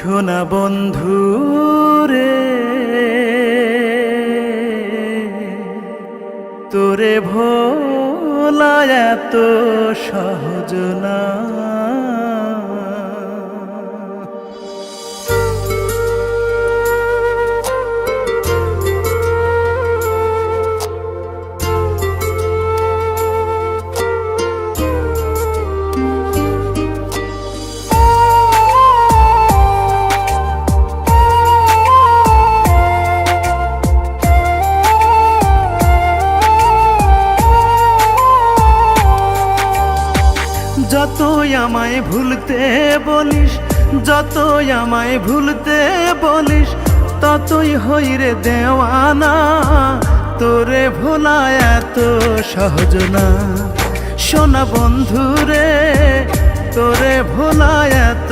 শোনা বন্ধু রে, তোরে ভোলা এত সহজ না। যতই আমায় ভুলতে বলিস, যতই আমায় ভুলতে বলিস, ততই হই রে দেওয়ানা। তোরে ভোলা এত সহজ না। শোনা বন্ধু রে, তোরে ভোলা এত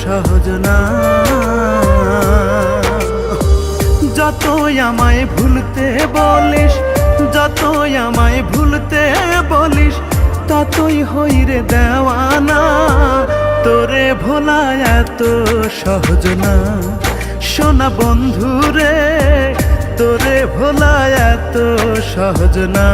সহজ না। যতই আমায় ভুলতে বলিস, যতই আমায় ভুলতে বলিস, ততই হই রে দেওয়ানা। তোরে ভোলা এত সহজ না। শোনা বন্ধু রে, তোরে ভোলা এত সহজ না।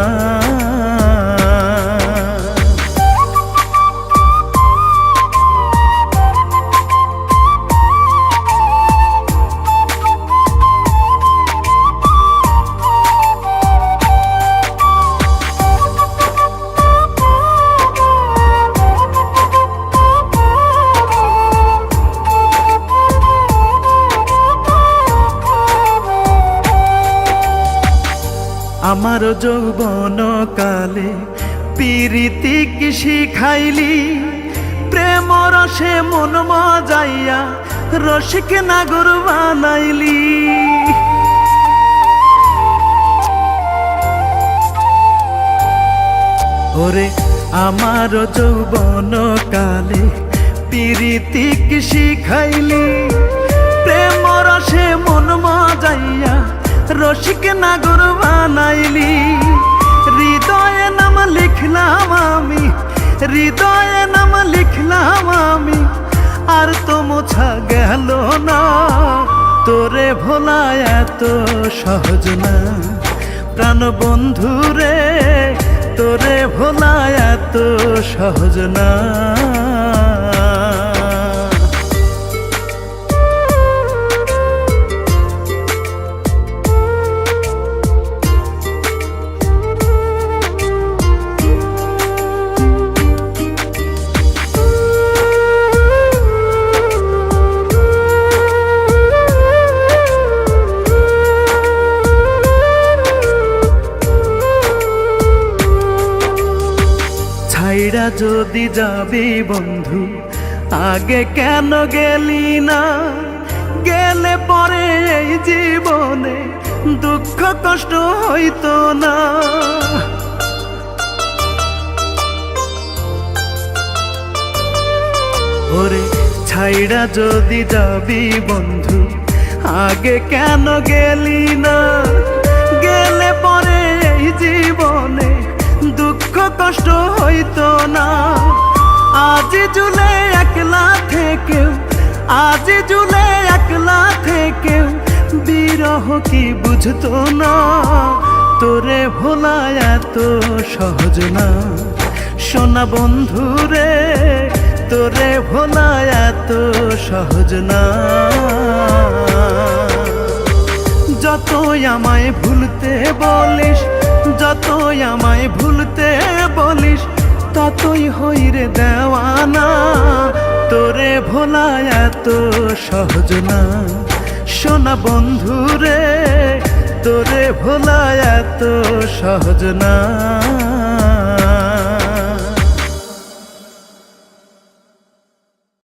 আমার যৌবন কালে পিরিতি কি শিখাইলি, প্রেম রসে মন মজাইয়া রসিক নাগর বানাইলি। ওরে আমার যৌবন কালে পিরিতি কি শিখাইলি, প্রেম রসে মন মজাইয়া রসিক নাগর বানাইলি। হৃদয়ে নাম লিখলাম আমি, হৃদয়ে নাম লিখলাম আমি, আর তো মোছা গেল না। তোরে ভোলা এত সহজ না। প্রাণ বন্ধু রে, তোরে ভোলা এত সহজ না। ছাইড়া যদি যাবি বন্ধু, আগে কেন গেলি না? গেলে পরে এই জীবনে দুঃখ কষ্ট হইতো না। ওরে ছাইড়া যদি যাবি বন্ধু, আগে কেন গেলি না? গেলে পরে এই জীবনে দুঃখ কষ্ট হইতো না। আজ জুলে একলা থেকেও, আজ জুলে একলা থেকেও বিরহ কি বুঝতো না। তোরে ভোলা এত সহজ না। শোনা বন্ধু রে, তোরে ভোলা এত সহজ না। যতই আমায় ভুলতে বলিস, যতই আমায় ভুলতে বলিস, ততই হই রে দেওয়ানা। তোরে ভোলা এত সহজ না। শোনা বন্ধু রে, তোরে ভোলা এত সহজ না।